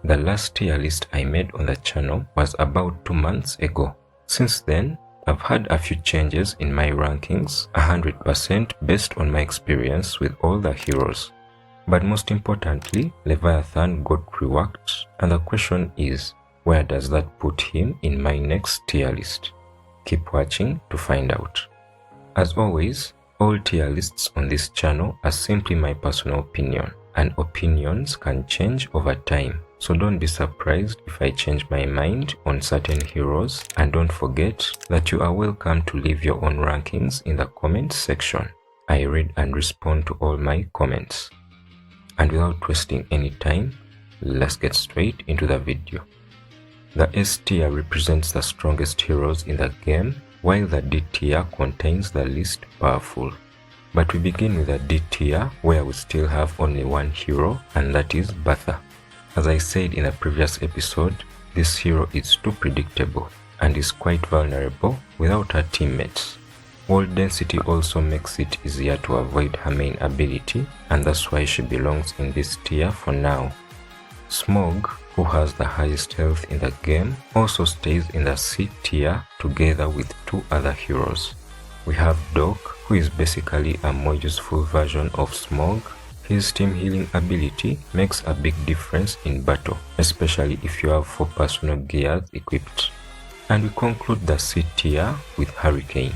The last tier list I made on the channel was about 2 months ago. Since then, I've had a few changes in my rankings, 100% based on my experience with all the heroes. But most importantly, Leviathan got reworked, and the question is, where does that put him in my next tier list? Keep watching to find out. As always, all tier lists on this channel are simply my personal opinion, and opinions can change over time. So don't be surprised if I change my mind on certain heroes, and don't forget that you are welcome to leave your own rankings in the comments section. I read and respond to all my comments. And without wasting any time, let's get straight into the video. The S tier represents the strongest heroes in the game, while the D tier contains the least powerful. But we begin with the D tier, where we still have only one hero, and that is Bertha. As I said in a previous episode, this hero is too predictable and is quite vulnerable without her teammates. World density also makes it easier to avoid her main ability, and that's why she belongs in this tier for now. Smog, who has the highest health in the game, also stays in the C tier together with 2 other heroes. We have Doc, who is basically a more useful version of Smog. His team healing ability makes a big difference in battle, especially if you have 4 personal gears equipped. And we conclude the C tier with Hurricane.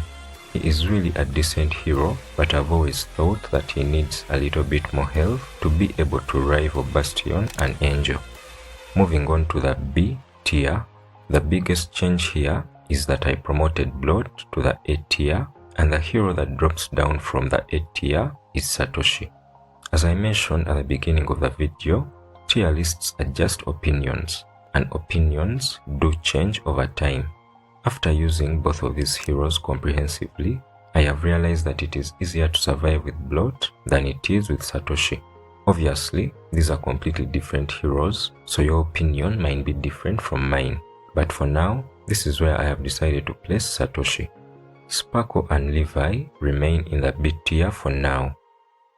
He is really a decent hero, but I've always thought that he needs a little bit more health to be able to rival Bastion and Angel. Moving on to the B tier, the biggest change here is that I promoted Blot to the A tier, and the hero that drops down from the A tier is Satoshi. As I mentioned at the beginning of the video, tier lists are just opinions, and opinions do change over time. After using both of these heroes comprehensively, I have realized that it is easier to survive with Blot than it is with Satoshi. Obviously, these are completely different heroes, so your opinion might be different from mine. But for now, this is where I have decided to place Satoshi. Sparkle and Levi remain in the B tier for now.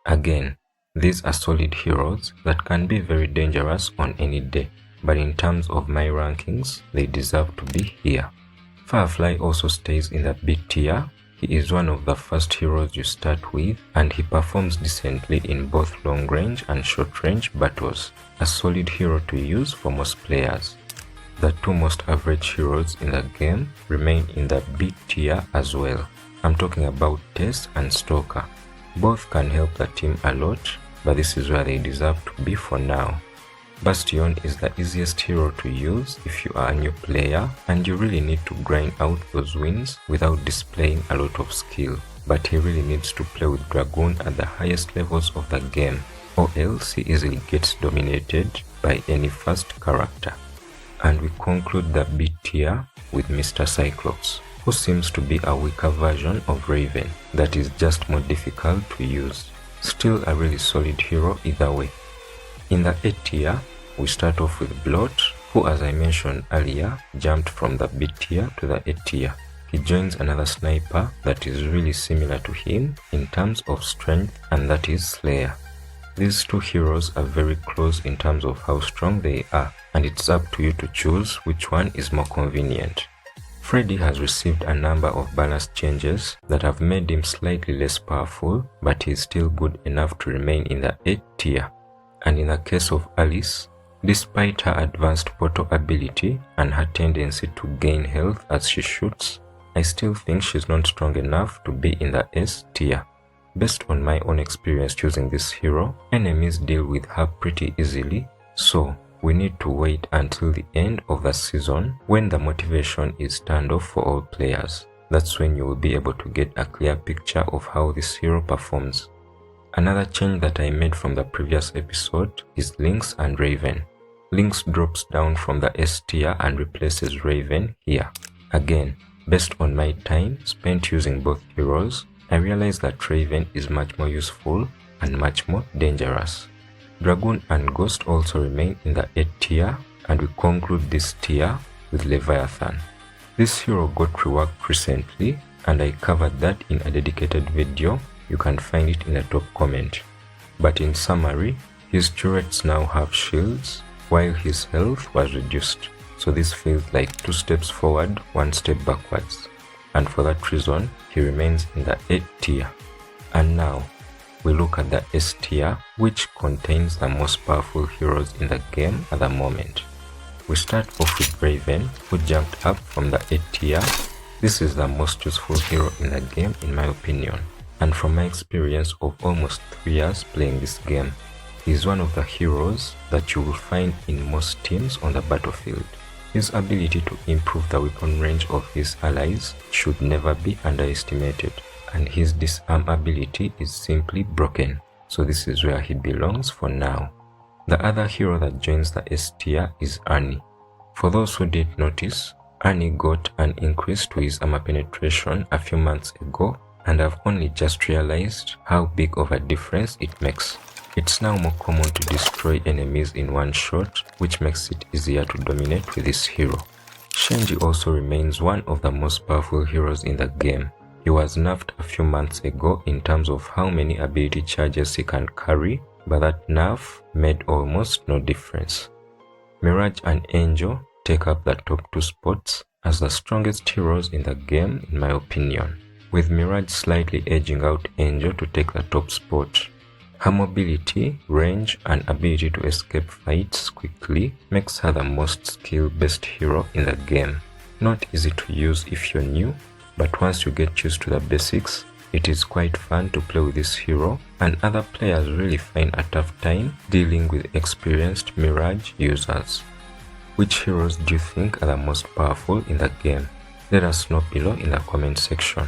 Again, these are solid heroes that can be very dangerous on any day, but in terms of my rankings, they deserve to be here. Firefly also stays in the B tier. He is one of the first heroes you start with, and he performs decently in both long range and short range battles. A solid hero to use for most players. The 2 most average heroes in the game remain in the B tier as well. I'm talking about Tess and Stalker. Both can help the team a lot, but this is where they deserve to be for now. Bastion is the easiest hero to use if you are a new player and you really need to grind out those wins without displaying a lot of skill. But he really needs to play with Dragoon at the highest levels of the game, or else he easily gets dominated by any fast character. And we conclude the B tier with Mr. Cyclops, who seems to be a weaker version of Raven that is just more difficult to use. Still a really solid hero either way. In the A tier, we start off with Blot, who, as I mentioned earlier, jumped from the B tier to the A tier. He joins another sniper that is really similar to him in terms of strength, and that is Slayer. These 2 heroes are very close in terms of how strong they are, and it's up to you to choose which one is more convenient. Freddy has received a number of balance changes that have made him slightly less powerful, but he's still good enough to remain in the A tier. And in the case of Alice, despite her advanced portal ability and her tendency to gain health as she shoots, I still think she's not strong enough to be in the S tier. Based on my own experience choosing this hero, enemies deal with her pretty easily, so we need to wait until the end of the season when the motivation is turned off for all players. That's when you will be able to get a clear picture of how this hero performs. Another change that I made from the previous episode is Lynx and Raven. Lynx drops down from the S tier and replaces Raven here. Again, based on my time spent using both heroes, I realized that Raven is much more useful and much more dangerous. Dragoon and Ghost also remain in the A tier, and we conclude this tier with Leviathan. This hero got reworked recently, and I covered that in a dedicated video. You can find it in the top comment. But in summary, his turrets now have shields, while his health was reduced. So this feels like 2 steps forward, 1 step backwards. And for that reason, he remains in the A tier. And now, we look at the S tier, which contains the most powerful heroes in the game at the moment. We start off with Raven, who jumped up from the A tier. This is the most useful hero in the game in my opinion, and from my experience of almost 3 years playing this game, he is one of the heroes that you will find in most teams on the battlefield. His ability to improve the weapon range of his allies should never be underestimated, and his disarm ability is simply broken, so this is where he belongs for now. The other hero that joins the S tier is Arnie. For those who didn't notice, Arnie got an increase to his armor penetration a few months ago, and I've only just realized how big of a difference it makes. It's now more common to destroy enemies in one shot, which makes it easier to dominate with this hero. Shenji also remains one of the most powerful heroes in the game. He was nerfed a few months ago in terms of how many ability charges he can carry, but that nerf made almost no difference. Mirage and Angel take up the top 2 spots as the strongest heroes in the game in my opinion, with Mirage slightly edging out Angel to take the top spot. Her mobility, range, and ability to escape fights quickly makes her the most skill-based hero in the game. Not easy to use if you're new, but once you get used to the basics, it is quite fun to play with this hero, and other players really find a tough time dealing with experienced Mirage users. Which heroes do you think are the most powerful in the game? Let us know below in the comment section.